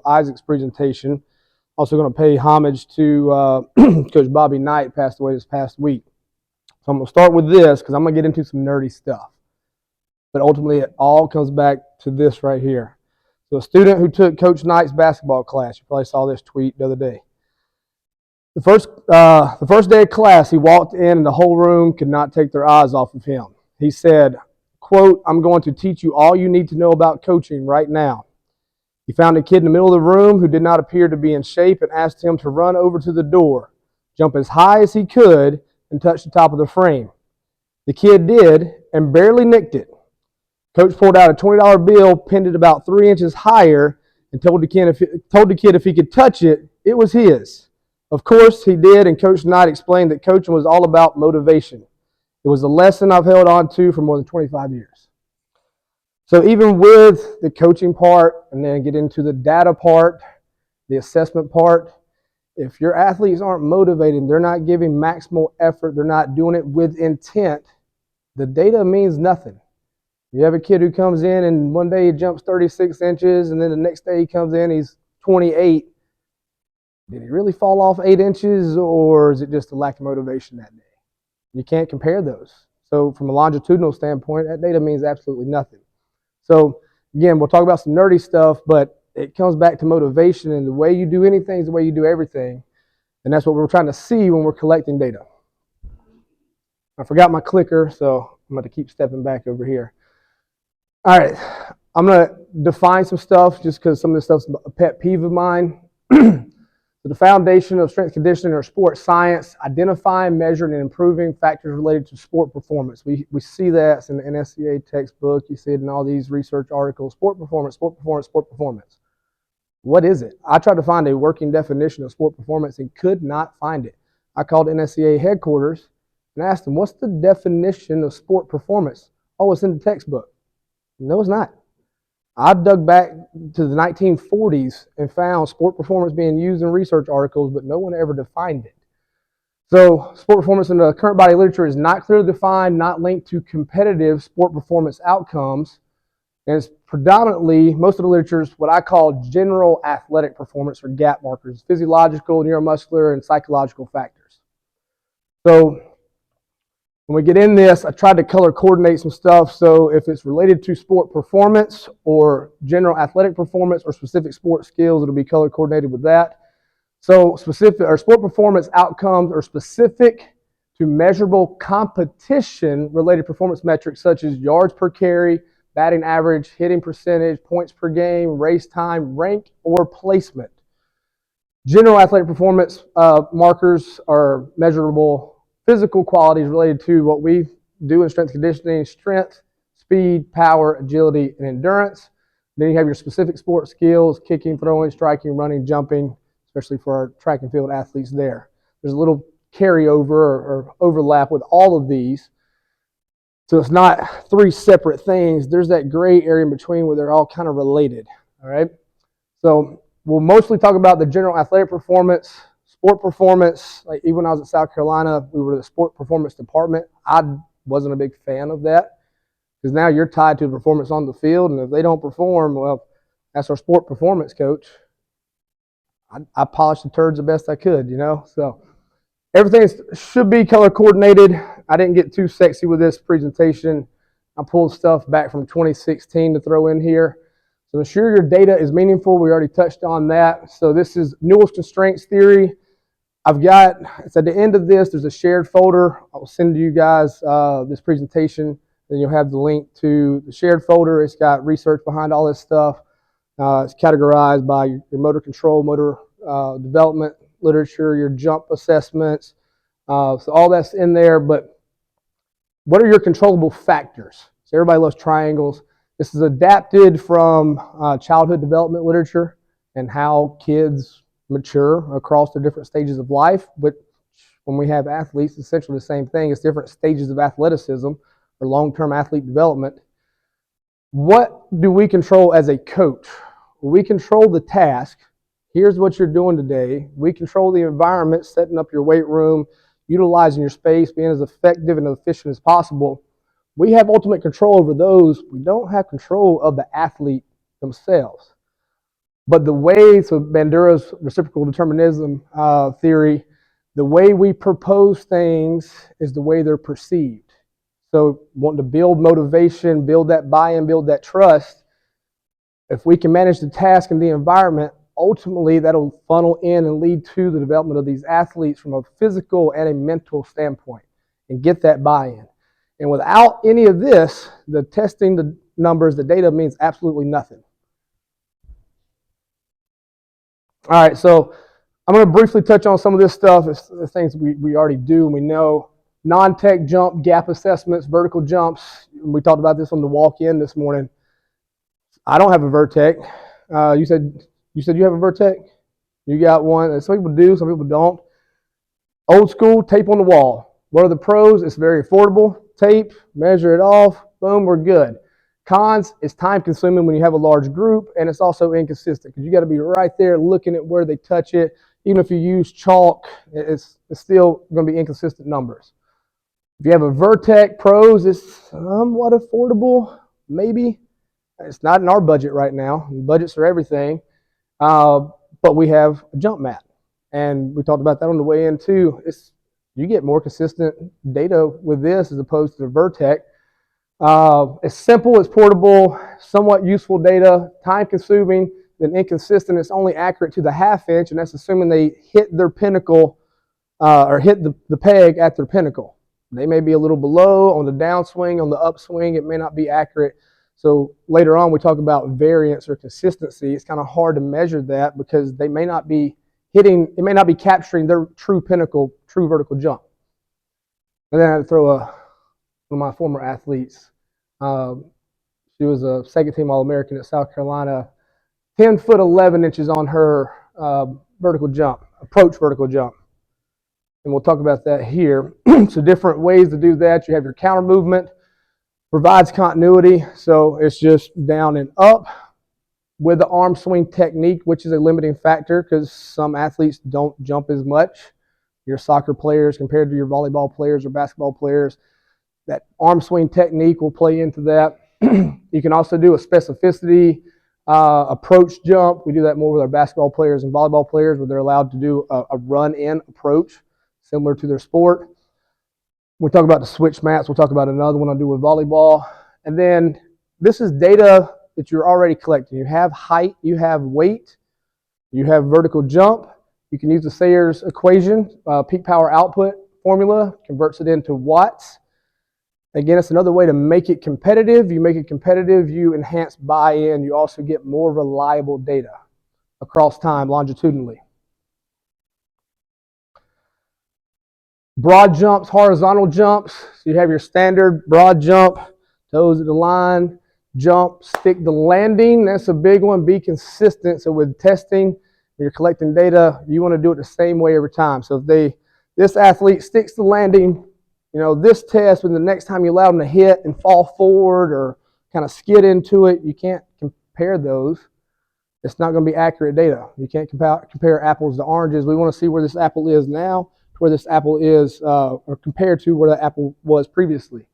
Isaac's presentation. Also going to pay homage to Coach Bobby Knight, passed away this past week. So I'm going to start with this because I'm going to get into some nerdy stuff. But ultimately, it all comes back to this right here. So a student who took Coach Knight's basketball class, you probably saw this tweet the other day. The first day of class, he walked in and the whole room could not take their eyes off of him. He said, quote, "I'm going to teach you all you need to know about coaching right now." He found a kid in the middle of the room who did not appear to be in shape and asked him to run over to the door, jump as high as he could, and touch the top of the frame. The kid did and barely nicked it. Coach pulled out a $20 bill, pinned it about 3 inches higher, and told the kid if he could touch it, it was his. Of course, he did, and Coach Knight explained that coaching was all about motivation. It was a lesson I've held on to for more than 25 years. So even with the coaching part, and then get into the data part, the assessment part, if your athletes aren't motivated, they're not giving maximal effort, they're not doing it with intent, the data means nothing. You have a kid who comes in and one day he jumps 36 inches, and then the next day he comes in, he's 28. Did he really fall off 8 inches, or is it just a lack of motivation that day? You can't compare those. So from a longitudinal standpoint, that data means absolutely nothing. So again, we'll talk about some nerdy stuff, but it comes back to motivation, and the way you do anything is the way you do everything. And that's what we're trying to see when we're collecting data. I forgot my clicker, so I'm going to keep stepping back over here. All right, I'm going to define some stuff just because some of this stuff's a pet peeve of mine. The foundation of strength conditioning or sports science, identifying, measuring, and improving factors related to sport performance. We see that in the NSCA textbook. You see it in all these research articles. Sport performance, sport performance, sport performance. What is it? I tried to find a working definition of sport performance and could not find it. I called NSCA headquarters and asked them, what's the definition of sport performance? Oh, it's in the textbook. No, it's not. I dug back to the 1940s and found sport performance being used in research articles, but no one ever defined it. So sport performance in the current body of literature is not clearly defined, not linked to competitive sport performance outcomes, and it's predominantly, most of the literature is what I call general athletic performance or gap markers, physiological, neuromuscular, and psychological factors. So when we get in this, I tried to color coordinate some stuff. So if it's related to sport performance or general athletic performance or specific sport skills, it'll be color coordinated with that. So specific or sport performance outcomes are specific to measurable competition related performance metrics such as yards per carry, batting average, hitting percentage, points per game, race time, rank, or placement. General athletic performance markers are measurable physical qualities related to what we do in strength conditioning: strength, speed, power, agility, and endurance. Then you have your specific sport skills: kicking, throwing, striking, running, jumping, especially for our track and field athletes there. There's a little carryover or overlap with all of these. So it's not three separate things. There's that gray area in between where they're all kind of related, all right? So we'll mostly talk about the general athletic performance. Sport performance, like even when I was at South Carolina, we were the sport performance department. I wasn't a big fan of that because now you're tied to performance on the field, and if they don't perform, well, that's our sport performance coach. I polished the turds the best I could, you know. So everything should be color coordinated. I didn't get too sexy with this presentation. I pulled stuff back from 2016 to throw in here. So ensure your data is meaningful. We already touched on that. So this is Newell's constraints theory. It's at the end of this, there's a shared folder. I'll send to you guys this presentation. Then you'll have the link to the shared folder. It's got research behind all this stuff. It's categorized by your motor control, motor development literature, your jump assessments. So all that's in there. But what are your controllable factors? So everybody loves triangles. This is adapted from childhood development literature and how kids mature across the different stages of life. But when we have athletes, it's essentially the same thing. It's different stages of athleticism or long-term athlete development. What do we control as a coach? We control the task. Here's what you're doing today. We control the environment, setting up your weight room, utilizing your space, being as effective and efficient as possible. We have ultimate control over those. We don't have control of the athlete themselves. But the way, so Bandura's reciprocal determinism theory, the way we propose things is the way they're perceived. So wanting to build motivation, build that buy-in, build that trust, if we can manage the task and the environment, ultimately that'll funnel in and lead to the development of these athletes from a physical and a mental standpoint and get that buy-in. And without any of this, the testing, the numbers, the data means absolutely nothing. All right, so I'm going to briefly touch on some of this stuff. It's the things we already do and we know. Non-tech jump, gap assessments, vertical jumps. We talked about this on the walk-in this morning. I don't have a Vertec. You said you have a Vertec? You got one. Some people do, some people don't. Old school, tape on the wall. What are the pros? It's very affordable. Tape, measure it off, boom, we're good. Cons, it's time consuming when you have a large group, and it's also inconsistent because you got to be right there looking at where they touch it. Even if you use chalk, it's still going to be inconsistent numbers. If you have a Vertec Pros, it's somewhat affordable, maybe. It's not in our budget right now. Budgets are everything. But we have a jump mat. And we talked about that on the way in too. You get more consistent data with this as opposed to the Vertec. It's simple, it's portable, somewhat useful data, time consuming, then inconsistent. It's only accurate to the half inch, and that's assuming they hit their pinnacle or hit the peg at their pinnacle. They may be a little below on the downswing, on the upswing, it may not be accurate. So later on we talk about variance or consistency. It's kind of hard to measure that because they may not be hitting, it may not be capturing their true pinnacle, true vertical jump. And then I had to throw one of my former athletes. She was a second team All-American at South Carolina. 10 foot 11 inches on her vertical jump, approach vertical jump. And we'll talk about that here. So different ways to do that. You have your counter movement, provides continuity. So it's just down and up with the arm swing technique, which is a limiting factor because some athletes don't jump as much. Your soccer players compared to your volleyball players or basketball players, that arm swing technique will play into that. You can also do a specificity approach jump. We do that more with our basketball players and volleyball players where they're allowed to do a run-in approach similar to their sport. We'll talk about the switch mats. We'll talk about another one I do with volleyball. And then this is data that you're already collecting. You have height, you have weight, you have vertical jump. You can use the Sayers equation, peak power output formula, converts it into watts. Again, it's another way to make it competitive. You make it competitive, you enhance buy-in. You also get more reliable data across time longitudinally. Broad jumps, horizontal jumps. So you have your standard broad jump, toes at the line, jump, stick the landing. That's a big one. Be consistent. So with testing, you're collecting data, you want to do it the same way every time. So if this athlete sticks the landing, this test, when the next time you allow them to hit and fall forward or kind of skid into it, you can't compare those. It's not going to be accurate data. You can't compare apples to oranges. We want to see where this apple is now to where this apple is, or compared to where the apple was previously.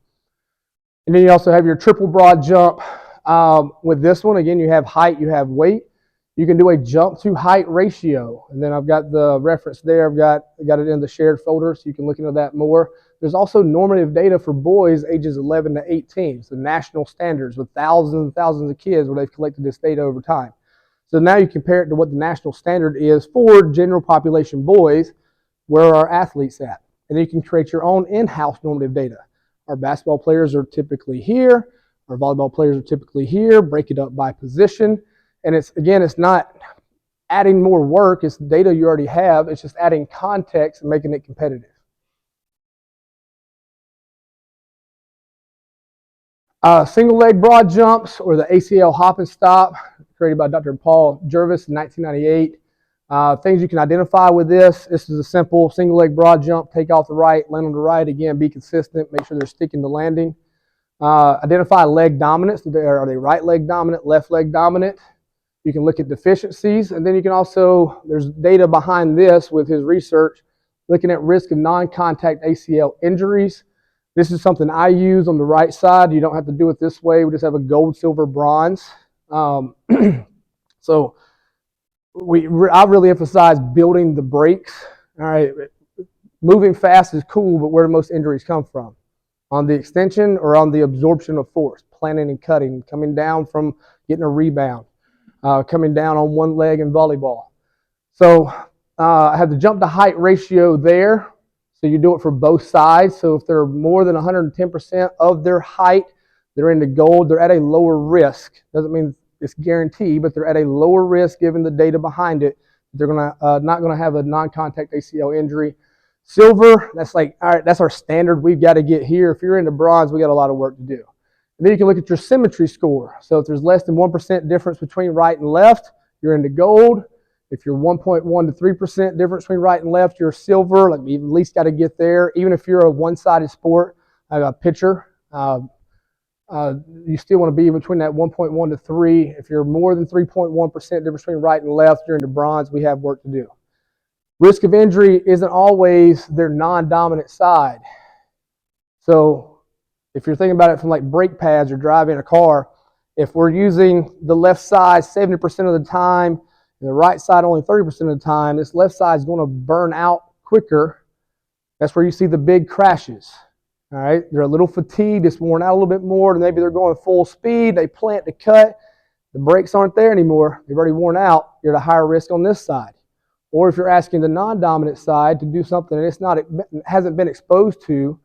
And then you also have your triple broad jump. With this one, again, you have height, you have weight. You can do a jump to height ratio. And then I've got the reference there. I've got it in the shared folder, so you can look into that more. There's also normative data for boys ages 11 to 18. So national standards with thousands and thousands of kids where they've collected this data over time. So now you compare it to what the national standard is for general population boys, where are athletes at? And then you can create your own in-house normative data. Our basketball players are typically here. Our volleyball players are typically here. Break it up by position. And it's not adding more work. It's data you already have. It's just adding context and making it competitive. Single leg broad jumps, or the ACL hop and stop, created by Dr. Paul Jervis in 1998. Things you can identify with this. This is a simple single leg broad jump. Take off the right, land on the right. Again, be consistent. Make sure they're sticking to landing. Identify leg dominance. Are they right leg dominant, left leg dominant? You can look at deficiencies, and then you can also, there's data behind this with his research, looking at risk of non-contact ACL injuries. This is something I use on the right side. You don't have to do it this way. We just have a gold, silver, bronze. So I really emphasize building the brakes. All right, moving fast is cool, but where do most injuries come from? On the extension or on the absorption of force, planting and cutting, coming down from getting a rebound, coming down on one leg in volleyball. So I have the jump to height ratio there. So you do it for both sides. So if they're more than 110% of their height, they're into gold. They're at a lower risk. Doesn't mean it's guaranteed, but they're at a lower risk given the data behind it. They're not gonna have a non-contact ACL injury. Silver, that's like, all right, that's our standard we've got to get here. If you're into bronze, we got a lot of work to do. And then you can look at your symmetry score. So if there's less than 1% difference between right and left, you're into gold. If you're 1.1 to 3% difference between right and left, you're silver. Like you at least got to get there. Even if you're a one-sided sport, like a pitcher, you still want to be between that 1.1 to 3. If you're more than 3.1% difference between right and left, you're into bronze. We have work to do. Risk of injury isn't always their non-dominant side. So if you're thinking about it from like brake pads or driving a car, if we're using the left side 70% of the time and the right side only 30% of the time, this left side is going to burn out quicker. That's where you see the big crashes. All right, they're a little fatigued, it's worn out a little bit more, and maybe they're going full speed, they plant to cut, the brakes aren't there anymore, they've already worn out, you're at a higher risk on this side. Or if you're asking the non-dominant side to do something and it hasn't been exposed to,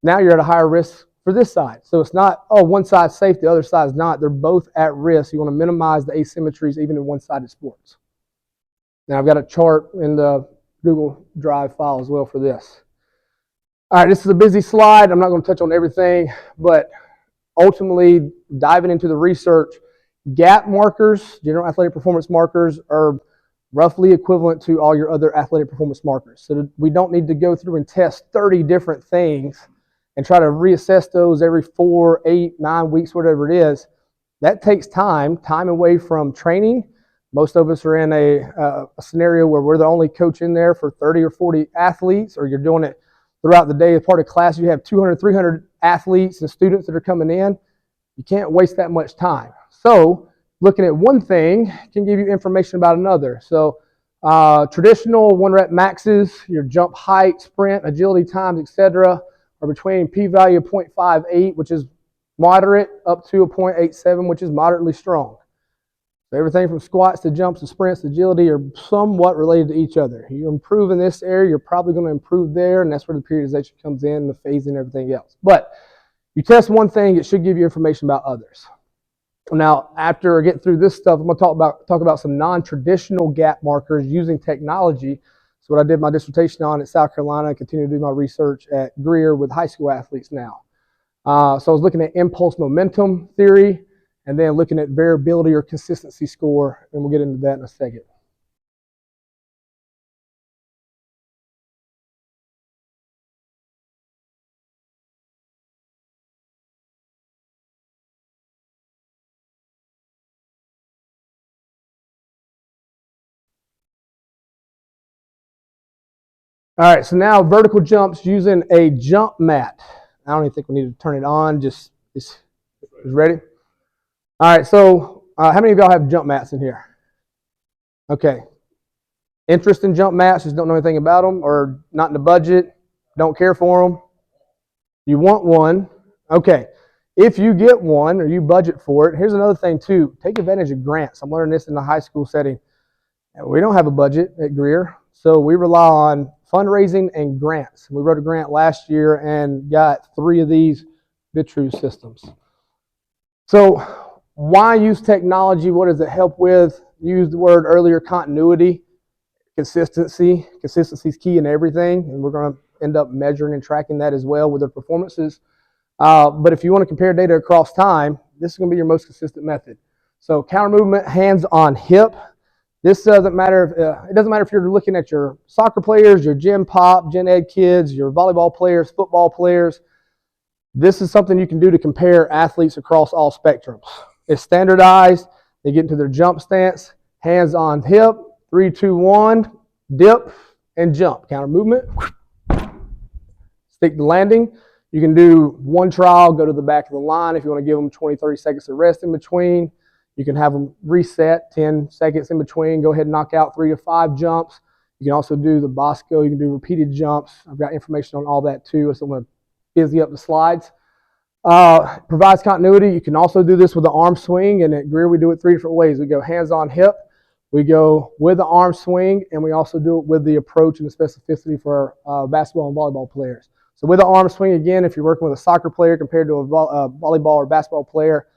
now you're at a higher risk for this side. So it's not, oh, one side's safe, the other side's not. They're both at risk. You want to minimize the asymmetries even in one-sided sports. Now I've got a chart in the Google Drive file as well for this. All right, this is a busy slide. I'm not going to touch on everything, but ultimately diving into the research, gap markers, general athletic performance markers, are roughly equivalent to all your other athletic performance markers. So we don't need to go through and test 30 different things and try to reassess those every 4, 8, 9 weeks, whatever it is. That takes time away from training. Most of us are in a scenario where we're the only coach in there for 30 or 40 athletes, or you're doing it throughout the day as part of class. You have 200, 300 athletes and students that are coming in. You can't waste that much time. So looking at one thing can give you information about another. So traditional 1-rep maxes, your jump height, sprint, agility times, etc., are between p-value of 0.58, which is moderate, up to a 0.87, which is moderately strong. So everything from squats to jumps to sprints to agility are somewhat related to each other. You improve in this area, you're probably going to improve there, and that's where the periodization comes in, the phasing, and everything else. But you test one thing, it should give you information about others. Now, after I get through this stuff, I'm going to talk about some non-traditional gap markers using technology. It's what I did my dissertation on at South Carolina. I continue to do my research at Greer with high school athletes now. So I was looking at impulse momentum theory and then looking at variability or consistency score, and we'll get into that in a second. All right, so now vertical jumps using a jump mat. I don't even think we need to turn it on, just ready? All right, so how many of y'all have jump mats in here? Okay. Interest in jump mats, just don't know anything about them, or not in the budget, don't care for them? You want one. Okay. If you get one or you budget for it, here's another thing too. Take advantage of grants. I'm learning this in the high school setting. We don't have a budget at Greer, so we rely on fundraising and grants. We wrote a grant last year and got 3 of these Vitruve systems. So why use technology? What does it help with? You used the word earlier, continuity, consistency. Consistency is key in everything, and we're going to end up measuring and tracking that as well with their performances. But if you want to compare data across time, this is going to be your most consistent method. So counter movement, hands on hip. This doesn't matter. It doesn't matter if you're looking at your soccer players, your gym pop, gen ed kids, your volleyball players, football players. This is something you can do to compare athletes across all spectrums. It's standardized. They get into their jump stance, hands on hip, 3, 2, 1, dip, and jump. Counter movement. Stick to landing. You can do one trial, go to the back of the line if you want to give them 20, 30 seconds of rest in between. You can have them reset 10 seconds in between. Go ahead and knock out 3 to 5 jumps. You can also do the Bosco. You can do repeated jumps. I've got information on all that too, so I'm going to busy up the slides. Provides continuity. You can also do this with the arm swing, and at Greer we do it 3 different ways. We go hands on hip, we go with the arm swing, and we also do it with the approach and the specificity for our basketball and volleyball players. So with the arm swing, again, if you're working with a soccer player compared to a volleyball or basketball player,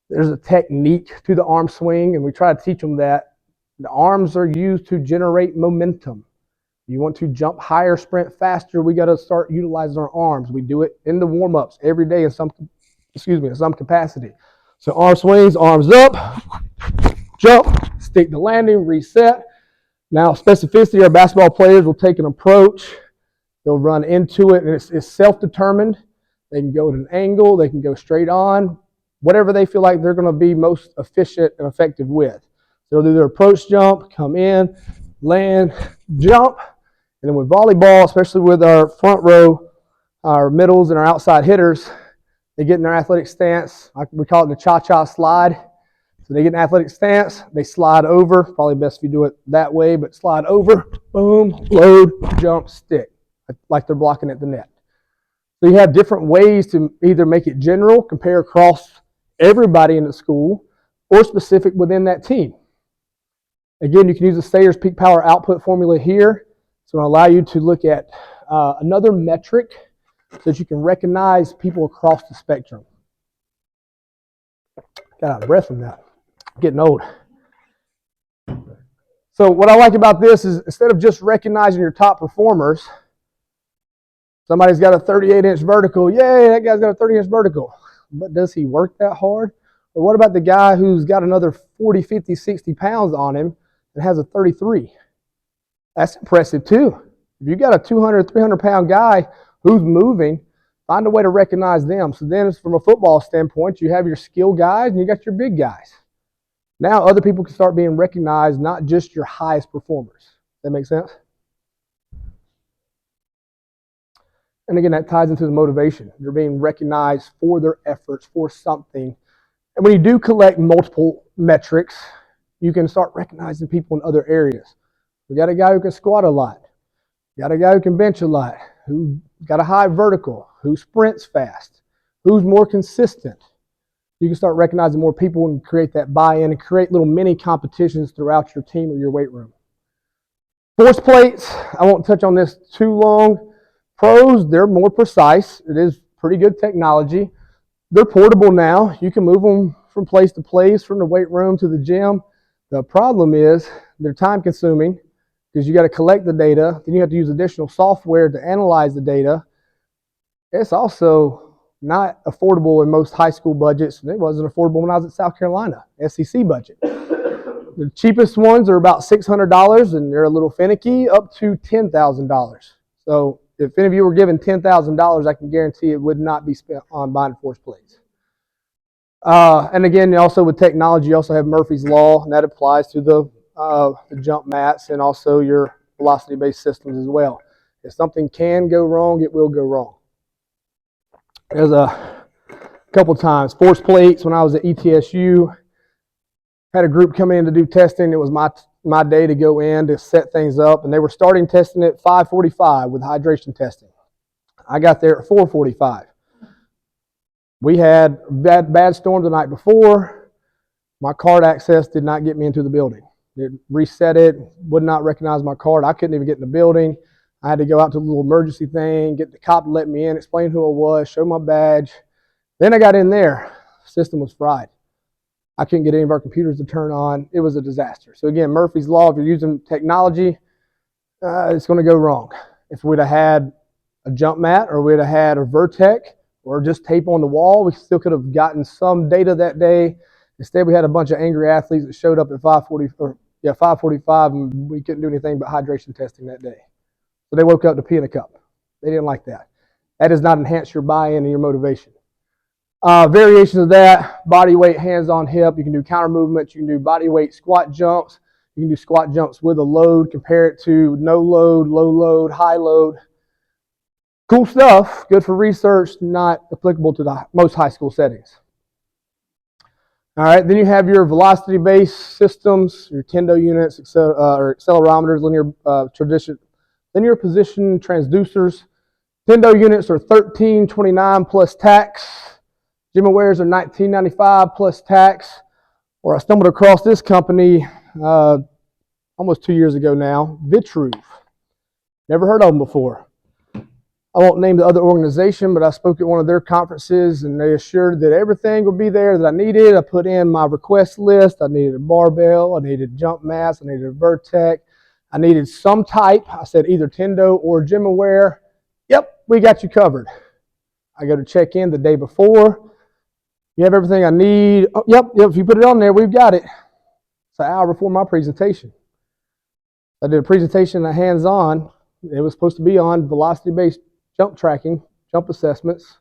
there's a technique to the arm swing, and we try to teach them that the arms are used to generate momentum. You want to jump higher, sprint faster, we got to start utilizing our arms. We do it in the warm-ups every day in some capacity. So arm swings, arms up, jump, stick the landing, reset. Now specificity, our basketball players will take an approach. They'll run into it, and it's self-determined. They can go at an angle, they can go straight on, whatever they feel like they're going to be most efficient and effective with. So they'll do their approach jump, come in, land, jump. And then with volleyball, especially with our front row, our middles, and our outside hitters, they get in their athletic stance. We call it the cha-cha slide. So they get in athletic stance, they slide over. Probably best if you do it that way, but slide over, boom, load, jump, stick, like they're blocking at the net. So you have different ways to either make it general, compare across everybody in the school, or specific within that team. Again, you can use the Sayers peak power output formula here. It's going to allow you to look at another metric so that you can recognize people across the spectrum. Got out of breath from that. I'm getting old. So what I like about this is instead of just recognizing your top performers, somebody's got a 38-inch vertical. Yay, that guy's got a 30-inch vertical. But does he work that hard? Or what about the guy who's got another 40, 50, 60 pounds on him and has a 33? That's impressive too. If you got a 200, 300-pound guy who's moving, find a way to recognize them. So then from a football standpoint, you have your skill guys and you got your big guys. Now other people can start being recognized, not just your highest performers. That make sense? And again, that ties into the motivation. They're being recognized for their efforts, for something. And when you do collect multiple metrics, you can start recognizing people in other areas. We got a guy who can squat a lot. We got a guy who can bench a lot, who got a high vertical, who sprints fast, who's more consistent. You can start recognizing more people and create that buy-in and create little mini competitions throughout your team or your weight room. Force plates, I won't touch on this too long. Pros, they're more precise. It is pretty good technology. They're portable now. You can move them from place to place, from the weight room to the gym. The problem is they're time consuming because you got to collect the data. Then you have to use additional software to analyze the data. It's also not affordable in most high school budgets. It wasn't affordable when I was at South Carolina, SEC budget. The cheapest ones are about $600 and they're a little finicky, up to $10,000. So if any of you were given $10,000, I can guarantee it would not be spent on buying force plates. And again, also with technology, you also have Murphy's Law, and that applies to the jump mats and also your velocity-based systems as well. If something can go wrong, it will go wrong. There's a couple times, force plates when I was at ETSU, had a group come in to do testing. It was my day to go in to set things up, and they were starting testing at 5:45 with hydration testing. I got there at 4:45. We had bad storm the night before. My card access did not get me into the building. It reset it, would not recognize my card. I couldn't even get in the building. I had to go out to a little emergency thing, get the cop to let me in, explain who I was, show my badge. Then I got in there. The system was fried. I couldn't get any of our computers to turn on. It was a disaster. So again, Murphy's Law, if you're using technology, it's going to go wrong. If we'd have had a jump mat or we'd have had a Vertec or just tape on the wall, we still could have gotten some data that day. Instead, we had a bunch of angry athletes that showed up at 5:45, and we couldn't do anything but hydration testing that day. So they woke up to pee in a cup. They didn't like that. That does not enhance your buy-in and your motivation. Variations of that, body weight, hands on hip. You can do counter movements. You can do body weight squat jumps. You can do squat jumps with a load. Compare it to no load, low load, high load. Cool stuff. Good for research, not applicable to the most high school settings. All right, then you have your velocity-based systems, your Tendo units, or accelerometers, linear position transducers. Tendo units are $13.29 plus tax. GymAwares are $19.95 plus tax. Or I stumbled across this company almost 2 years ago now, Vitruve. Never heard of them before. I won't name the other organization, but I spoke at one of their conferences, and they assured that everything would be there that I needed. I put in my request list. I needed a barbell. I needed jump mass. I needed a Vertec. I needed some type. I said either Tendo or GymAware. Yep, we got you covered. I go to check in the day before. You have everything I need. Oh, yep, if you put it on there, we've got it. It's an hour before my presentation. I did a presentation hands-on. It was supposed to be on velocity-based jump tracking, jump assessments.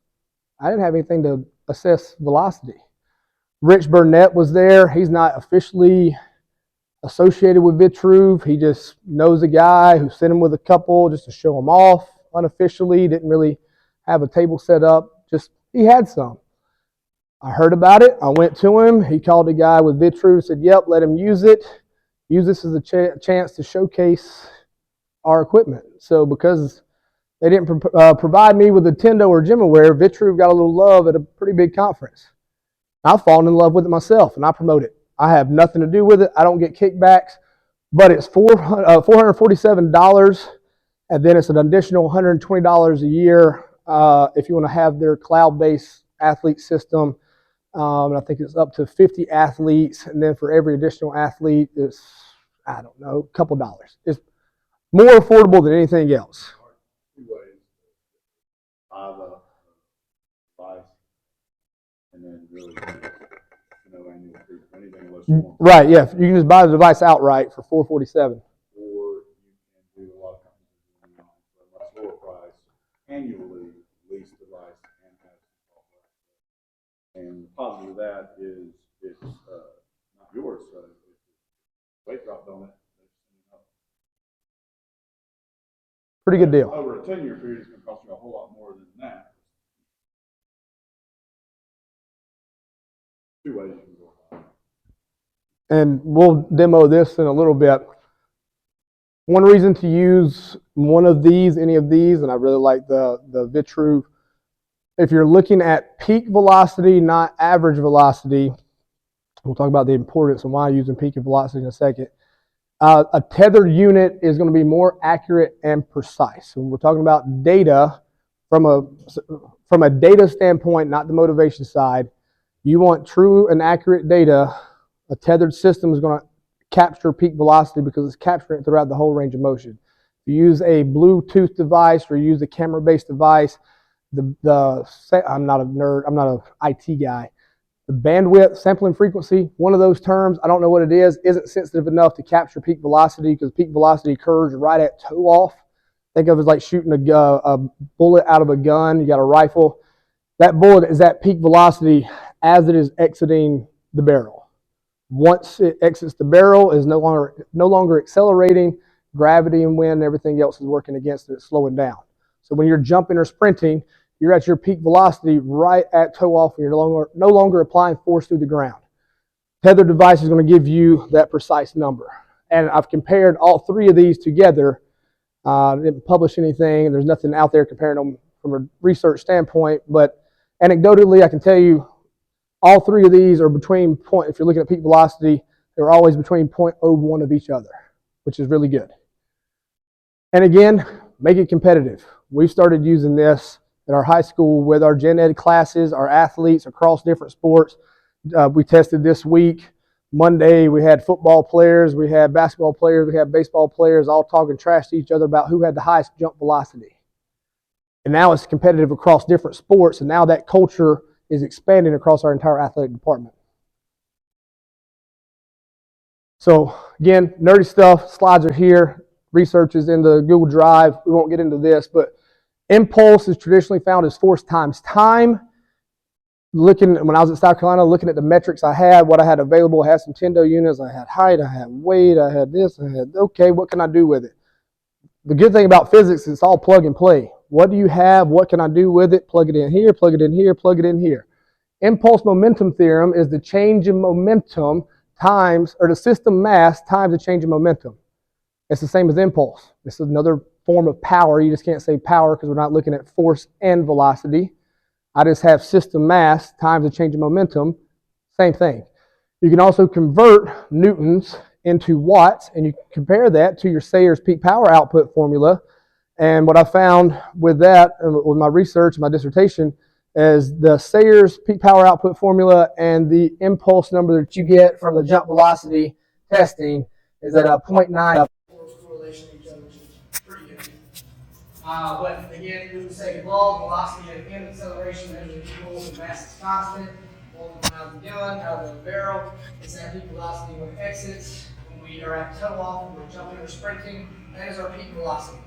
I didn't have anything to assess velocity. Rich Burnett was there. He's not officially associated with Vitruve. He just knows a guy who sent him with a couple just to show him off unofficially. Didn't really have a table set up. Just he had some. I heard about it. I went to him. He called the guy with Vitruve, said, yep, let him use it. Use this as a chance to showcase our equipment. So because they didn't provide me with a Tendo or GymAware, Vitruve got a little love at a pretty big conference. I've fallen in love with it myself, and I promote it. I have nothing to do with it. I don't get kickbacks, but it's $447, and then it's an additional $120 a year if you want to have their cloud-based athlete system. And I think it's up to 50 athletes, and then for every additional athlete, it's, I don't know, a couple dollars. It's more affordable than anything else. And then really, anything unless you want. Right, yeah. You can just buy the device outright for $447. Or you can do a lot of companies for a much lower price, annually lease device and have software. And the positive of that is it's not yours, so it's weight dropped on it. Pretty good deal. Over a 10-year period, it's going to cost you a whole lot more than that. Two ways you can go about it. And we'll demo this in a little bit. One reason to use one of these, any of these, and I really like the Vitruve, if you're looking at peak velocity, not average velocity, we'll talk about the importance of why using peak velocity in a second. A tethered unit is going to be more accurate and precise. When we're talking about data, from a data standpoint, not the motivation side, you want true and accurate data. A tethered system is going to capture peak velocity because it's capturing it throughout the whole range of motion. If you use a Bluetooth device or use a camera-based device, I'm not a nerd, I'm not an IT guy. The bandwidth, sampling frequency, one of those terms, I don't know what it is, isn't sensitive enough to capture peak velocity because peak velocity occurs right at toe off. Think of it as like shooting a bullet out of a gun. You got a rifle. That bullet is at peak velocity as it is exiting the barrel. Once it exits the barrel, it is no longer accelerating. Gravity and wind and everything else is working against it, it's slowing down. So when you're jumping or sprinting, you're at your peak velocity right at toe off, and you're no longer applying force through the ground. Tethered device is going to give you that precise number. And I've compared all three of these together. I didn't publish anything. There's nothing out there comparing them from a research standpoint, but anecdotally, I can tell you all three of these are between if you're looking at peak velocity, they're always between 0.01 of each other, which is really good. And again, make it competitive. We've started using this at our high school with our gen ed classes, our athletes across different sports. We tested this week. Monday, we had football players, we had basketball players, we had baseball players all talking trash to each other about who had the highest jump velocity. And now it's competitive across different sports, and now that culture is expanding across our entire athletic department. So again, nerdy stuff, slides are here, research is in the Google Drive. We won't get into this, but impulse is traditionally found as force times time. When I was at South Carolina, looking at the metrics I had, what I had available, I had some Tendo units, I had height, I had weight, I had this, I had, okay, what can I do with it? The good thing about physics is it's all plug and play. What do you have? What can I do with it? Plug it in here, plug it in here, plug it in here. Impulse momentum theorem is the change in momentum times, or the system mass times the change in momentum. It's the same as impulse. This is another form of power. You just can't say power because we're not looking at force and velocity. I just have system mass times the change in momentum. Same thing. You can also convert newtons into watts, and you compare that to your Sayers peak power output formula. And what I found with that, with my research, my dissertation, is the Sayers peak power output formula and the impulse number that you get from the jump velocity testing is at a 0.9 correlation to each other, which is pretty good. But again, we would say log velocity at the end of acceleration measures the equals and mass is constant. Out of the gun, out of the barrel, it's that peak velocity when it exits. When we are at toe off, when we're jumping or sprinting, that is our peak velocity.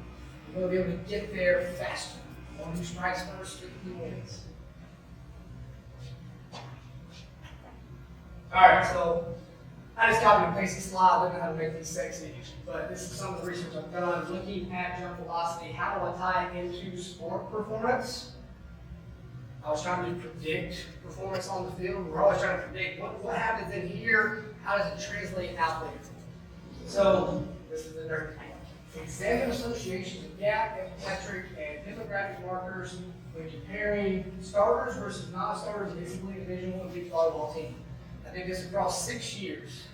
We're going to be able to get there faster. The one who strikes first strictly wins. Alright, so I just copied and pasted a slide. I don't know how to make these sexy, but this is some of the research I've done looking at jump velocity. How do I tie it into sport performance? I was trying to predict performance on the field. We're always trying to predict what happens in here, how does it translate out there. So this is the nerd. Examine associations of gap, epimetric, and demographic markers when comparing starters versus non-starters in a Division I beach volleyball team. I did this across 6 years.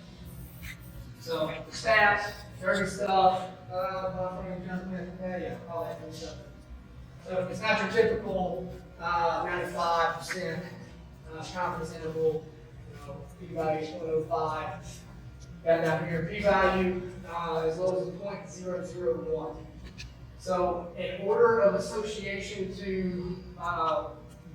So the stats, dirty stuff, all that good stuff. So it's not your typical 95% confidence interval, p-value is 0.05. Got down here, p-value as low as 0.001. So in order of association to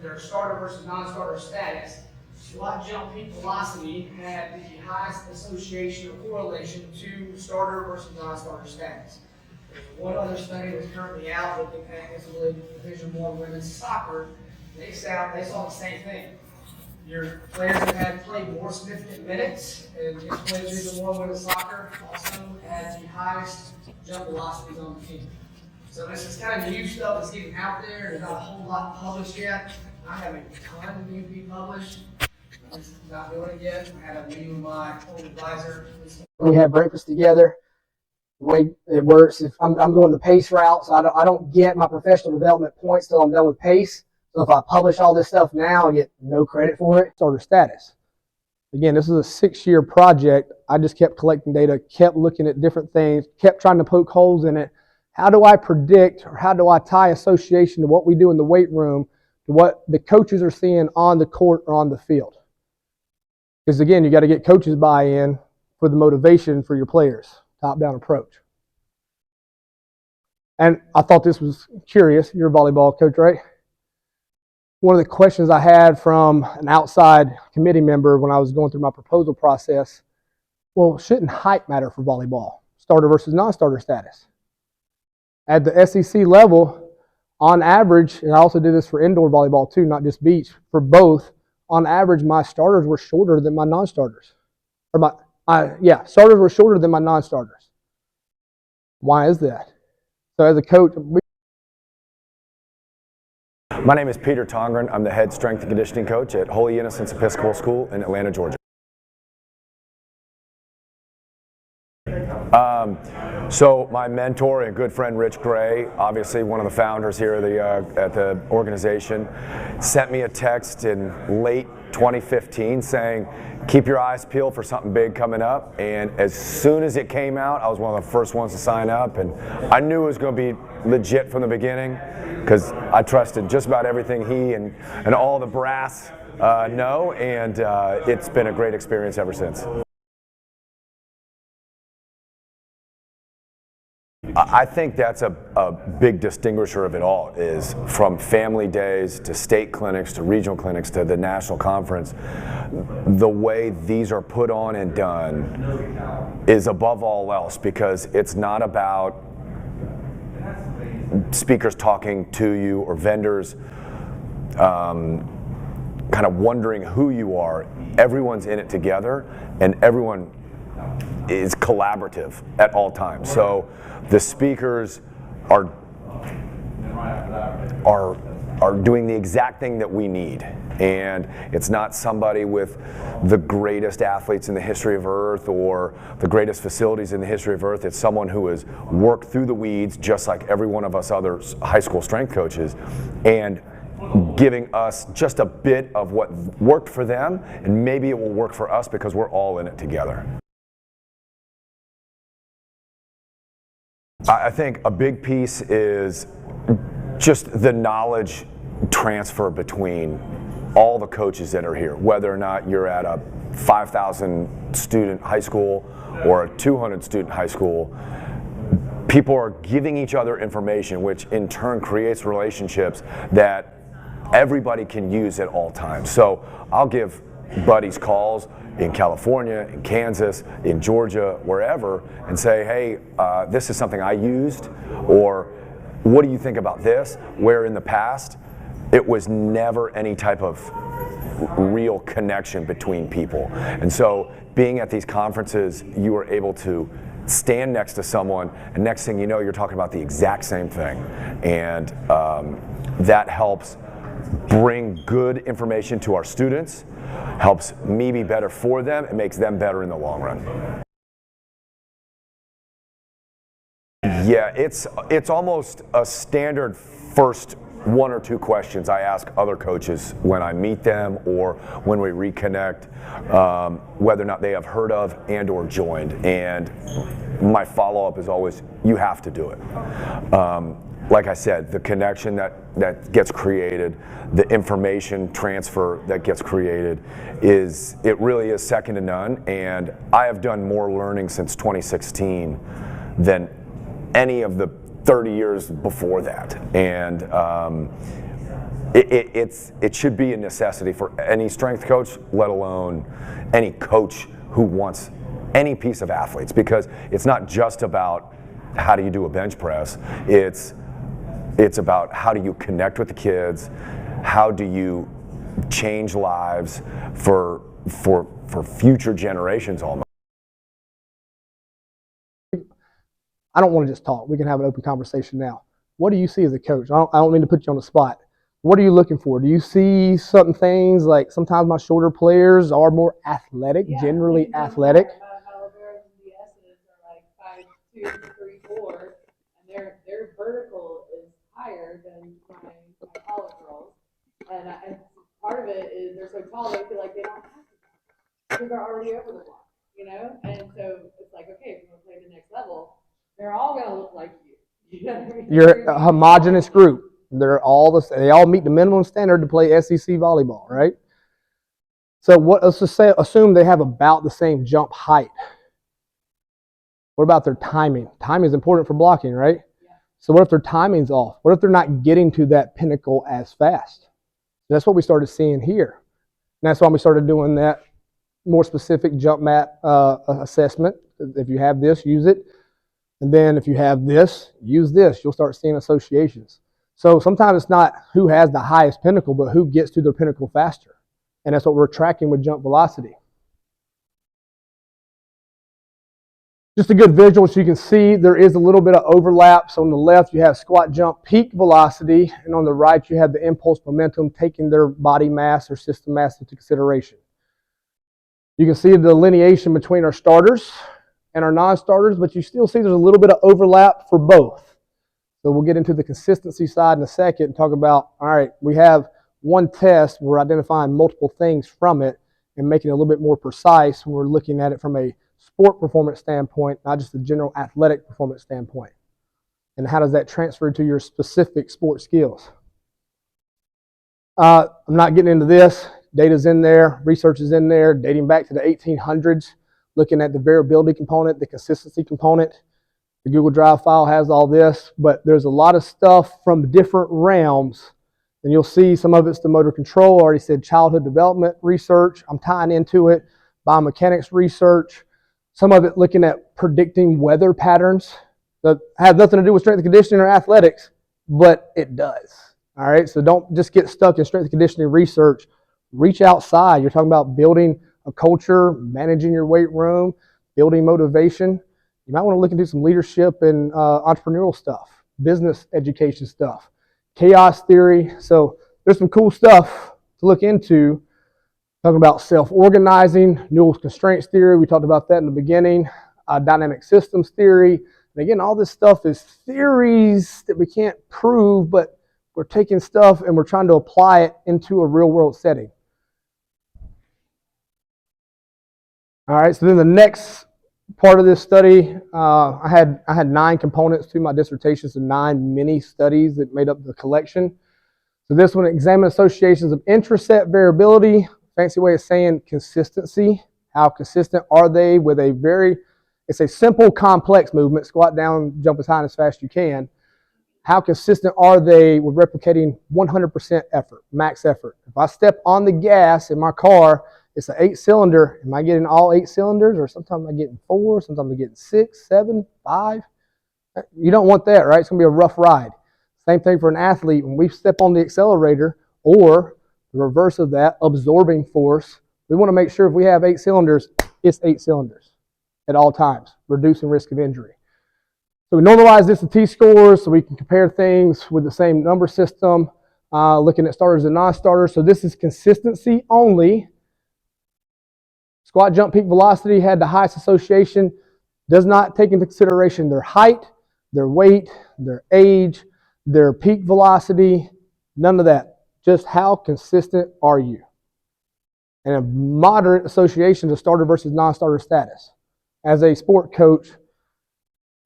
their starter versus non-starter status, SWAT jump peak velocity had the highest association or correlation to starter versus non-starter status. There's one other study that's currently out looking at Division I women's soccer. They saw the same thing. Your players that had played more significant minutes and played Division I women's soccer also had the highest jump velocities on the team. So this is kind of new stuff that's getting out there. There's not a whole lot published yet. I have a ton of new be published. I'm just not doing it yet. I had a meeting with my old advisor. We had breakfast together. The way it works, if I'm going the pace route, so I don't get my professional development points till I'm done with pace. So if I publish all this stuff now, I get no credit for it. Starter status. Again, this is a 6-year project. I just kept collecting data, kept looking at different things, kept trying to poke holes in it. How do I predict, or how do I tie association to what we do in the weight room to what the coaches are seeing on the court or on the field? Because again, you got to get coaches buy-in for the motivation for your players. Top-down approach. And I thought this was curious. You're a volleyball coach, right? One of the questions I had from an outside committee member when I was going through my proposal process, well, shouldn't height matter for volleyball? Starter versus non-starter status. At the SEC level, on average, and I also do this for indoor volleyball too, not just beach, for both, on average, my starters were shorter than my non-starters. Starters were shorter than my non-starters. Why is that? So as a coach, my name is Peter Tongren. I'm the head strength and conditioning coach at Holy Innocents Episcopal School in Atlanta, Georgia. So my mentor and good friend Rich Gray, obviously one of the founders here at the organization, sent me a text in late 2015 saying, keep your eyes peeled for something big coming up. And as soon as it came out, I was one of the first ones to sign up. And I knew it was going to be legit from the beginning because I trusted just about everything he and all the brass know. And it's been a great experience ever since. I think that's a big distinguisher of it all, is from family days to state clinics to regional clinics to the national conference, the way these are put on and done is above all else, because it's not about speakers talking to you or vendors kind of wondering who you are. Everyone's in it together and everyone is collaborative at all times. So the speakers are are doing the exact thing that we need. And it's not somebody with the greatest athletes in the history of Earth or the greatest facilities in the history of Earth. It's someone who has worked through the weeds just like every one of us other high school strength coaches, and giving us just a bit of what worked for them, and maybe it will work for us because we're all in it together. I think a big piece is just the knowledge transfer between all the coaches that are here, whether or not you're at a 5,000 student high school or a 200 student high school. People are giving each other information, which in turn creates relationships that everybody can use at all times. So I'll give buddies calls in California, in Kansas, in Georgia, wherever, and say, hey, this is something I used, or what do you think about this? Where in the past, it was never any type of real connection between people. And so being at these conferences, you are able to stand next to someone, and next thing you know, you're talking about the exact same thing. And that helps bring good information to our students, helps me be better for them, and makes them better in the long run. Yeah, it's almost a standard first 1 or 2 questions I ask other coaches when I meet them or when we reconnect, whether or not they have heard of and or joined. And my follow-up is always, you have to do it. Like I said, the connection that gets created, the information transfer that gets created, it really is second to none. And I have done more learning since 2016 than any of the 30 years before that. And it should be a necessity for any strength coach, let alone any coach who wants any piece of athletes, because it's not just about how do you do a bench press, it's about how do you connect with the kids, how do you change lives for future generations almost. I don't want to just talk. We can have an open conversation now. What do you see as a coach? I don't mean to put you on the spot. What are you looking for? Do you see certain things, like sometimes my shorter players are more athletic, generally athletic? Malabares and DSs are like 5'2", 3'4", and their vertical is higher than my college girls. And part of it is they're so tall they feel like they don't have to, because they're already over the block, you know? And so it's like, okay, if you want to play the next level, they're all going to look like you. You know what I mean? You're a homogenous group. They all meet the minimum standard to play SEC volleyball, right? So let's just assume they have about the same jump height. What about their timing? Timing is important for blocking, right? Yeah. So what if their timing's off? What if they're not getting to that pinnacle as fast? That's what we started seeing here. And that's why we started doing that more specific jump mat assessment. If you have this, use it. And then if you have this, use this. You'll start seeing associations. So sometimes it's not who has the highest pinnacle, but who gets to their pinnacle faster. And that's what we're tracking with jump velocity. Just a good visual so you can see there is a little bit of overlap. So on the left you have squat jump peak velocity, and on the right you have the impulse momentum taking their body mass or system mass into consideration. You can see the delineation between our starters and our non-starters, but you still see there's a little bit of overlap for both. So we'll get into the consistency side in a second and talk about, all right, we have one test, we're identifying multiple things from it and making it a little bit more precise when we're looking at it from a sport performance standpoint, not just a general athletic performance standpoint. And how does that transfer to your specific sport skills? I'm not getting into this. Data's in there, research is in there, dating back to the 1800s, looking at the variability component, the consistency component. The Google Drive file has all this, but there's a lot of stuff from different realms. And you'll see some of it's the motor control. I already said childhood development research. I'm tying into it. Biomechanics research. Some of it looking at predicting weather patterns that have nothing to do with strength and conditioning or athletics, but it does. All right, so don't just get stuck in strength and conditioning research. Reach outside. You're talking about building a culture, managing your weight room, building motivation. You might want to look into some leadership and entrepreneurial stuff, business education stuff. chaos theory. So there's some cool stuff to look into. Talking about self-organizing, Newell's constraints theory. We talked about that in the beginning. Dynamic systems theory. And again, all this stuff is theories that we can't prove, but we're taking stuff and we're trying to apply it into a real-world setting. All right, so then the next part of this study, I had 9 components to my dissertation, so 9 mini studies that made up the collection. So this one examined associations of intraset variability, fancy way of saying consistency. How consistent are they with it's a simple, complex movement, squat down, jump as high and as fast as you can. How consistent are they with replicating 100% effort, max effort? If I step on the gas in my car, it's an 8-cylinder. Am I getting all 8 cylinders, or sometimes I'm getting 4, sometimes I'm getting 6, 7, 5? You don't want that, right? It's going to be a rough ride. Same thing for an athlete. When we step on the accelerator, or the reverse of that, absorbing force, we want to make sure if we have 8 cylinders, it's 8 cylinders at all times, reducing risk of injury. So we normalize this to T-scores so we can compare things with the same number system, looking at starters and non-starters. So this is consistency only. Squat jump peak velocity had the highest association, does not take into consideration their height, their weight, their age, their peak velocity, none of that. Just how consistent are you? And a moderate association to starter versus non-starter status. As a sport coach,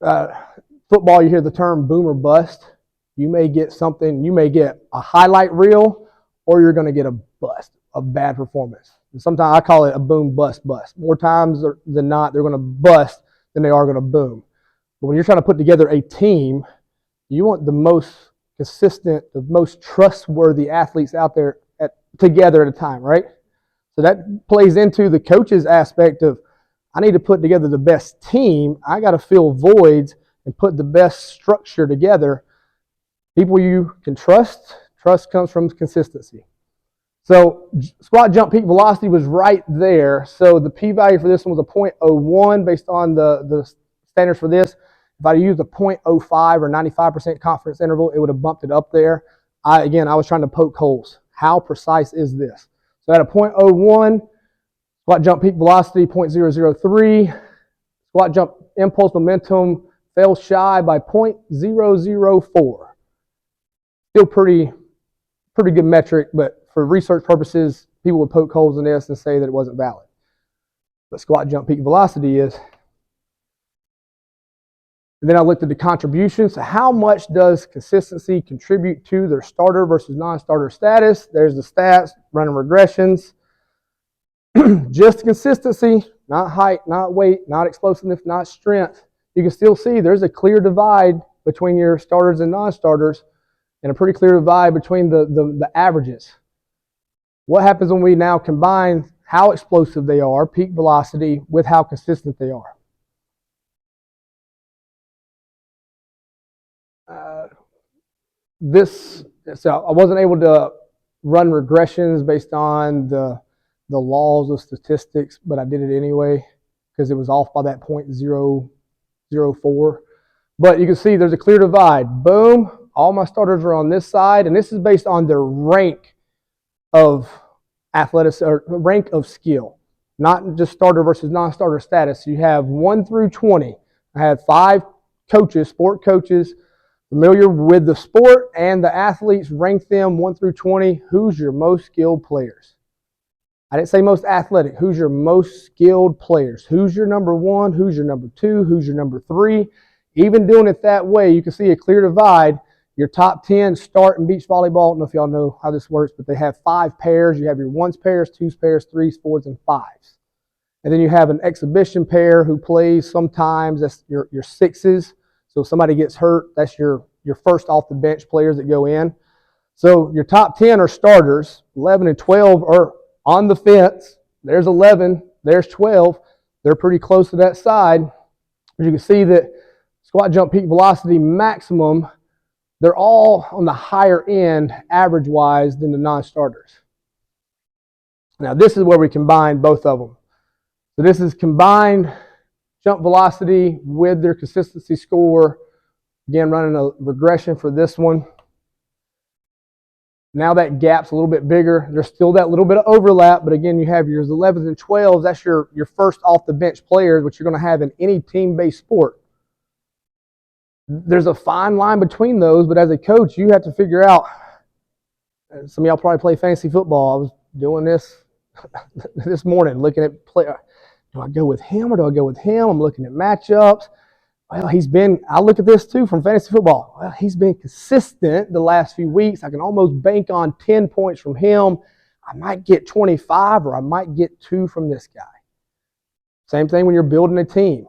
football, you hear the term boom or bust. You may get something, you may get a highlight reel, or you're going to get a bust, a bad performance. And sometimes I call it a boom, bust, bust. More times than not, they're going to bust than they are going to boom. But when you're trying to put together a team, you want the most consistent, the most trustworthy athletes out there together at a time, right? So that plays into the coach's aspect of, I need to put together the best team. I got to fill voids and put the best structure together. People you can trust. Trust comes from consistency. So squat jump peak velocity was right there. So the p-value for this one was a 0.01 based on the standards for this. If I used a 0.05 or 95% confidence interval, it would have bumped it up there. I was trying to poke holes. How precise is this? So at a 0.01, squat jump peak velocity 0.003, squat jump impulse momentum fell shy by 0.004. Still pretty good metric, but for research purposes, people would poke holes in this and say that it wasn't valid. But squat jump peak velocity is. And then I looked at the contributions. So how much does consistency contribute to their starter versus non-starter status? There's the stats, running regressions. Just consistency, not height, not weight, not explosiveness, not strength. You can still see there's a clear divide between your starters and non-starters, and a pretty clear divide between the averages. What happens when we now combine how explosive they are, peak velocity, with how consistent they are? So I wasn't able to run regressions based on the laws of statistics, but I did it anyway because it was off by that 0.004. But you can see there's a clear divide. Boom, all my starters are on this side, and this is based on their rank of athletics or rank of skill, not just starter versus non-starter status. You have 1 through 20. I had 5 coaches, sport coaches, familiar with the sport, and the athletes, rank them 1 through 20. Who's your most skilled players? I didn't say most athletic. Who's your most skilled players? Who's your number 1? Who's your number 2? Who's your number 3? Even doing it that way, you can see a clear divide. Your top 10 start in beach volleyball. I don't know if y'all know how this works, but they have 5 pairs. You have your 1s pairs, 2s pairs, 3s, 4s, and 5s. And then you have an exhibition pair who plays sometimes. That's your 6s. So if somebody gets hurt, that's your first off the bench players that go in. So your top 10 are starters. 11 and 12 are on the fence. There's 11. There's 12. They're pretty close to that side. But you can see that squat jump peak velocity maximum, they're all on the higher end average-wise than the non-starters. Now this is where we combine both of them. So this is combined jump velocity with their consistency score. Again, running a regression for this one. Now that gap's a little bit bigger. There's still that little bit of overlap, but again, you have your 11s and 12s. That's your first off the bench players, which you're going to have in any team-based sport. There's a fine line between those, but as a coach, you have to figure out. Some of y'all probably play fantasy football. I was doing this this morning, looking at play. Do I go with him or do I go with him? I'm looking at matchups. Well, I look at this too from fantasy football. Well, he's been consistent the last few weeks. I can almost bank on 10 points from him. I might get 25 or I might get 2 from this guy. Same thing when you're building a team.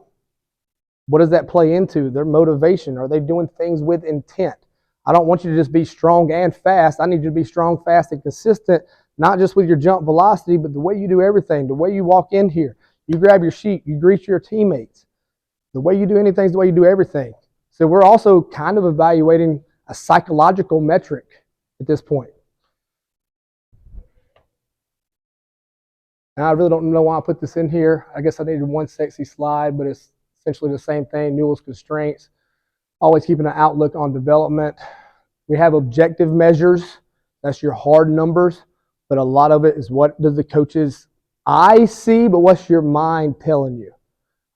What does that play into? Their motivation. Are they doing things with intent? I don't want you to just be strong and fast. I need you to be strong, fast, and consistent, not just with your jump velocity, but the way you do everything, the way you walk in here. You grab your sheet, you greet your teammates. The way you do anything is the way you do everything. So we're also kind of evaluating a psychological metric at this point. And I really don't know why I put this in here. I guess I needed one sexy slide, but it's essentially the same thing, Newell's constraints. Always keeping an outlook on development. We have objective measures. That's your hard numbers. But a lot of it is what does the coach's eye see, but what's your mind telling you?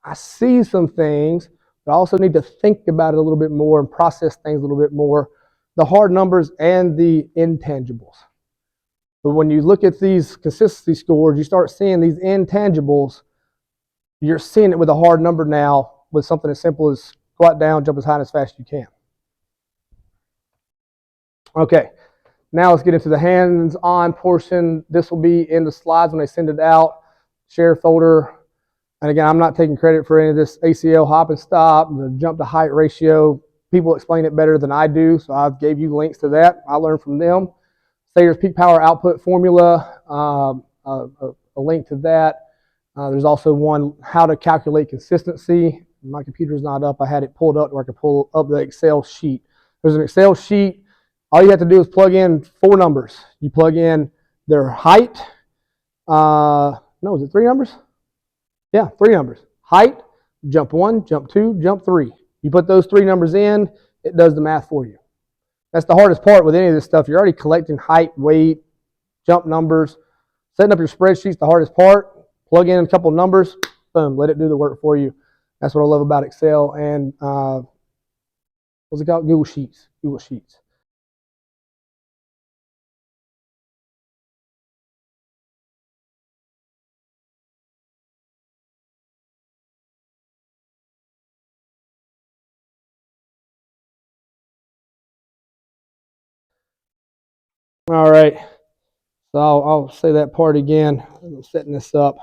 I see some things, but I also need to think about it a little bit more and process things a little bit more. The hard numbers and the intangibles. But when you look at these consistency scores, you start seeing these intangibles. You're seeing it with a hard number now with something as simple as squat down, jump as high and as fast as you can. Okay, now let's get into the hands-on portion. This will be in the slides when they send it out. Share folder. And again, I'm not taking credit for any of this ACL hop and stop, the jump to height ratio. People explain it better than I do, so I gave you links to that. I learned from them. Sayers peak power output formula, a link to that. There's also one, how to calculate consistency. My computer's not up. I had it pulled up where I could pull up the Excel sheet. There's an Excel sheet. All you have to do is plug in 4 numbers. You plug in their height. No, is it 3 numbers? Yeah, 3 numbers. Height, jump 1, jump 2, jump 3. You put those 3 numbers in, it does the math for you. That's the hardest part with any of this stuff. You're already collecting height, weight, jump numbers. Setting up your spreadsheet's the hardest part. Plug in a couple numbers, boom, let it do the work for you. That's what I love about Excel and what's it called? Google Sheets. Google Sheets. All right, so I'll say that part again. I'm setting this up.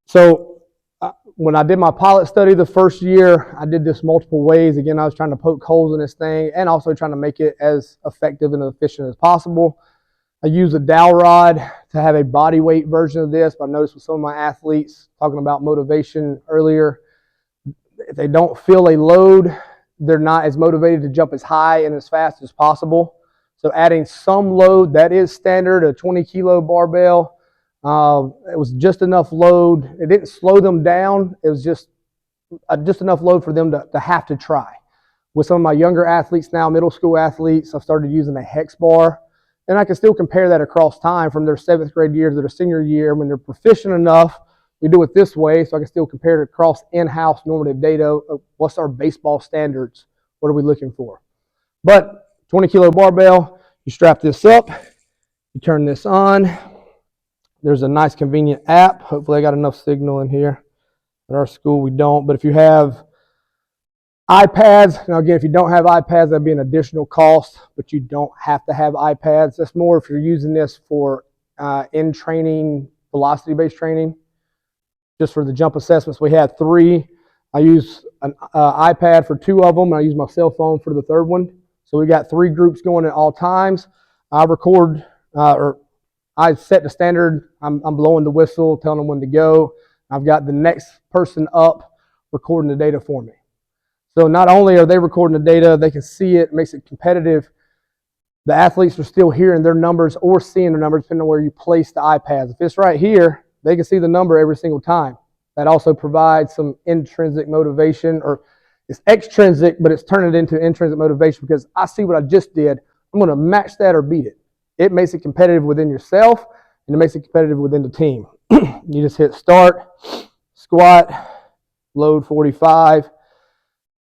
So when I did my pilot study the first year, I did this multiple ways. Again, I was trying to poke holes in this thing and also trying to make it as effective and efficient as possible. I use a dowel rod to have a body weight version of this, but I noticed with some of my athletes, talking about motivation earlier, if they don't feel a load, they're not as motivated to jump as high and as fast as possible. So adding some load, that is standard, a 20-kilo barbell. It was just enough load. It didn't slow them down. It was just enough load for them to have to try. With some of my younger athletes now, middle school athletes, I've started using a hex bar. And I can still compare that across time from their 7th grade year to their senior year. When they're proficient enough, we do it this way, so I can still compare it across in-house normative data. What's our baseball standards? What are we looking for? But 20-kilo barbell, you strap this up, you turn this on. There's a nice convenient app. Hopefully I got enough signal in here. At our school we don't, but if you have iPads, now again, if you don't have iPads, that'd be an additional cost, but you don't have to have iPads. That's more if you're using this for in-training, velocity-based training. Just for the jump assessments, we had 3. I use an iPad for 2 of them, and I use my cell phone for the 3rd one. So we got 3 groups going at all times. I record, or I set the standard. I'm blowing the whistle, telling them when to go. I've got the next person up recording the data for me. So not only are they recording the data, they can see it, makes it competitive. The athletes are still hearing their numbers or seeing their numbers depending on where you place the iPads. If it's right here, they can see the number every single time. That also provides some intrinsic motivation, or it's extrinsic, but it's turning it into intrinsic motivation because I see what I just did. I'm going to match that or beat it. It makes it competitive within yourself, and it makes it competitive within the team. You just hit start, squat, load 45.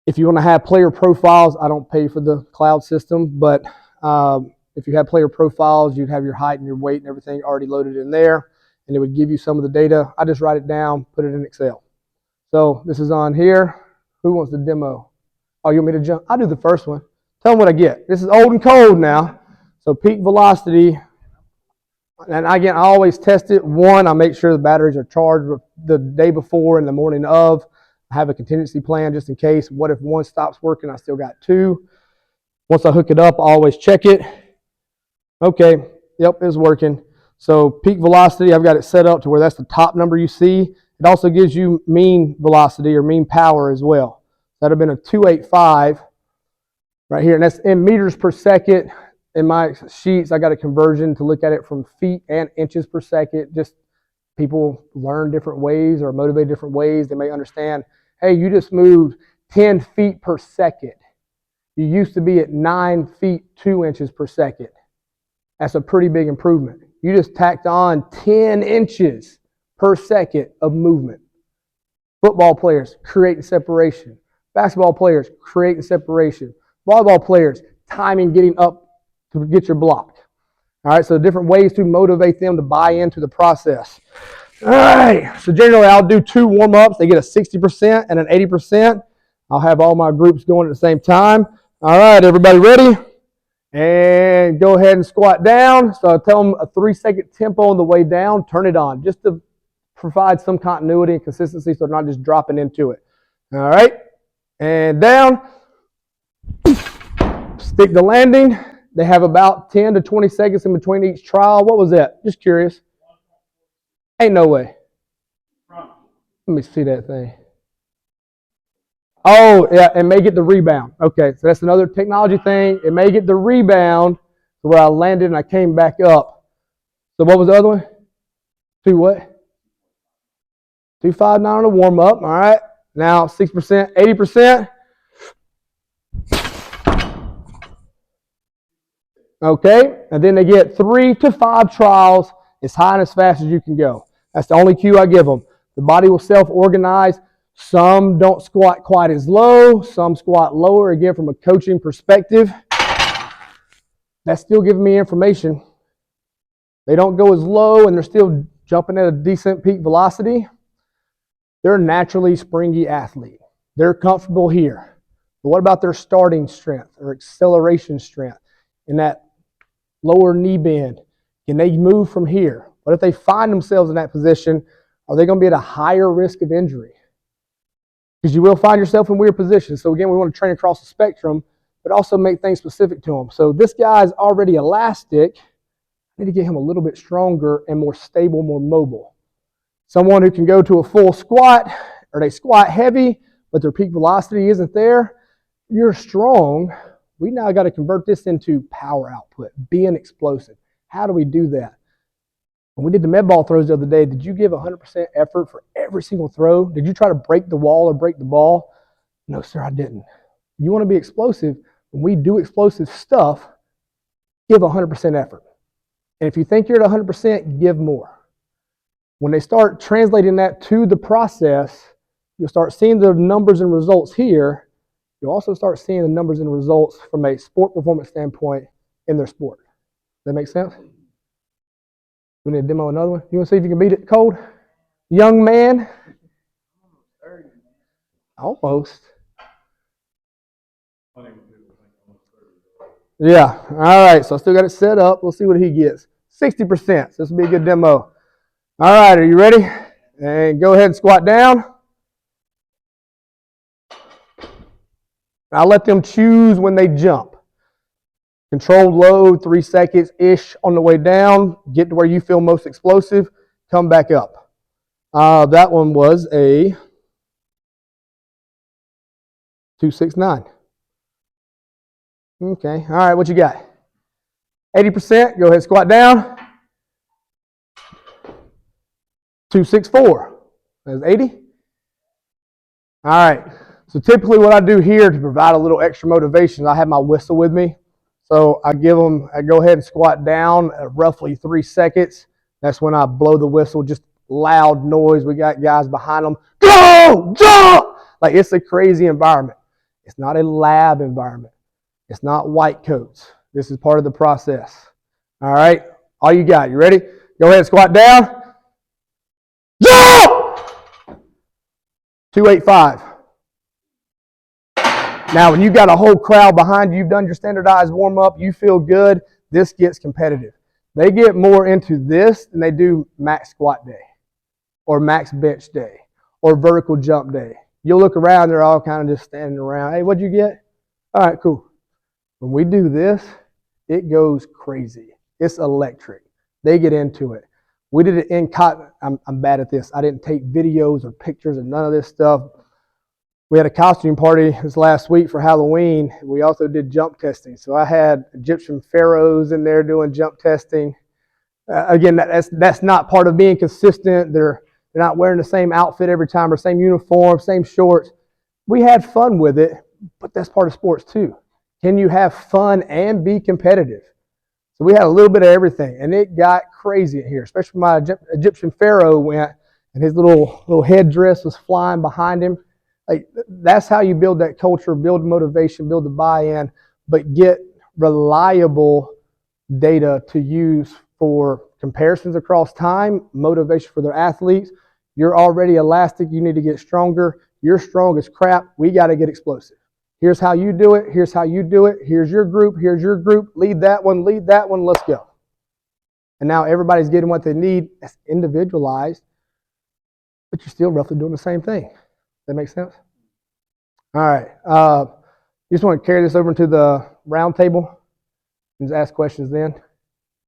If you want to have player profiles, I don't pay for the cloud system, but if you have player profiles, you'd have your height and your weight and everything already loaded in there, and it would give you some of the data. I just write it down, put it in Excel. So this is on here. Who wants the demo? Oh, you want me to jump? I'll do the first one. Tell them what I get. This is old and cold now. So peak velocity. And again, I always test it. One, I make sure the batteries are charged the day before and the morning of. I have a contingency plan just in case. What if one stops working? I still got two. Once I hook it up, I always check it. Okay, yep, it's working. So peak velocity, I've got it set up to where that's the top number you see. It also gives you mean velocity or mean power as well. That would have been a 285 right here. And that's in meters per second. In my sheets, I got a conversion to look at it from feet and inches per second. Just people learn different ways or motivate different ways. They may understand, hey, you just moved 10 feet per second. You used to be at 9 feet 2 inches per second. That's a pretty big improvement. You just tacked on 10 inches per second of movement. Football players creating separation. Basketball players creating separation. Volleyball players timing getting up to get your block. All right, so different ways to motivate them to buy into the process. All right, so generally I'll do 2 warm-ups. They get a 60% and an 80%. I'll have all my groups going at the same time. All right, everybody ready? And go ahead and squat down. So I tell them a 3-second tempo on the way down. Turn it on just to provide some continuity and consistency so they're not just dropping into it. All right, and down. Stick the landing. They have about 10 to 20 seconds in between each trial. What was that? Just curious. Ain't no way. Let me see that thing. Oh, yeah, it may get the rebound. Okay, so that's another technology thing. It may get the rebound to where I landed and I came back up. So what was the other one? 2 what? 259 on the warm-up. All right. Now 6%, 80%. Okay, and then they get 3 to 5 trials as high and as fast as you can go. That's the only cue I give them. The body will self-organize. Some don't squat quite as low. Some squat lower. Again, from a coaching perspective, that's still giving me information. They don't go as low and they're still jumping at a decent peak velocity. They're a naturally springy athlete. They're comfortable here. But what about their starting strength or acceleration strength in that lower knee bend? Can they move from here? What if they find themselves in that position? Are they going to be at a higher risk of injury? Because you will find yourself in weird positions. So again, we want to train across the spectrum, but also make things specific to them. So this guy's already elastic. I need to get him a little bit stronger and more stable, more mobile. Someone who can go to a full squat, or they squat heavy, but their peak velocity isn't there. You're strong. We now got to convert this into power output, being explosive. How do we do that? When we did the med ball throws the other day, did you give 100% effort for every single throw? Did you try to break the wall or break the ball? No, sir, I didn't. You want to be explosive. When we do explosive stuff, give 100% effort. And if you think you're at 100%, give more. When they start translating that to the process, you'll start seeing the numbers and results here. You'll also start seeing the numbers and results from a sport performance standpoint in their sport. Does that make sense? We need to demo another one. You want to see if you can beat it cold? Young man? Almost. Yeah. All right. So I still got it set up. We'll see what he gets. 60%. So this will be a good demo. All right. Are you ready? And go ahead and squat down. I'll let them choose when they jump. Controlled load, 3 seconds-ish on the way down. Get to where you feel most explosive. Come back up. That one was a 269. Okay. All right. What you got? 80%. Go ahead, squat down. 264. That's 80. All right. So typically what I do here to provide a little extra motivation, I have my whistle with me. So I go ahead and squat down at roughly 3 seconds. That's when I blow the whistle, just loud noise. We got guys behind them. Go, jump! Like, it's a crazy environment. It's not a lab environment. It's not white coats. This is part of the process. All right? All you got. You ready? Go ahead and squat down. Jump! 285. Now, when you've got a whole crowd behind you, you've done your standardized warm-up, you feel good, this gets competitive. They get more into this than they do max squat day or max bench day or vertical jump day. You'll look around, they're all kind of just standing around. Hey, what'd you get? All right, cool. When we do this, it goes crazy. It's electric. They get into it. We did it in cotton. I'm bad at this. I didn't take videos or pictures or none of this stuff. We had a costume party this last week for Halloween. We also did jump testing. So I had Egyptian pharaohs in there doing jump testing. Again, that's not part of being consistent. They're not wearing the same outfit every time or same uniform, same shorts. We had fun with it, but that's part of sports too. Can you have fun and be competitive? So we had a little bit of everything, and it got crazy in here, especially when my Egyptian pharaoh went and his little headdress was flying behind him. Like, that's how you build that culture, build motivation, build the buy-in, but get reliable data to use for comparisons across time, motivation for their athletes. You're already elastic. You need to get stronger. You're strong as crap. We got to get explosive. Here's how you do it. Here's how you do it. Here's your group. Here's your group. Lead that one. Lead that one. Let's go. And now everybody's getting what they need. It's individualized, but you're still roughly doing the same thing. That makes sense? All right. You just want to carry this over into the round table and just ask questions then.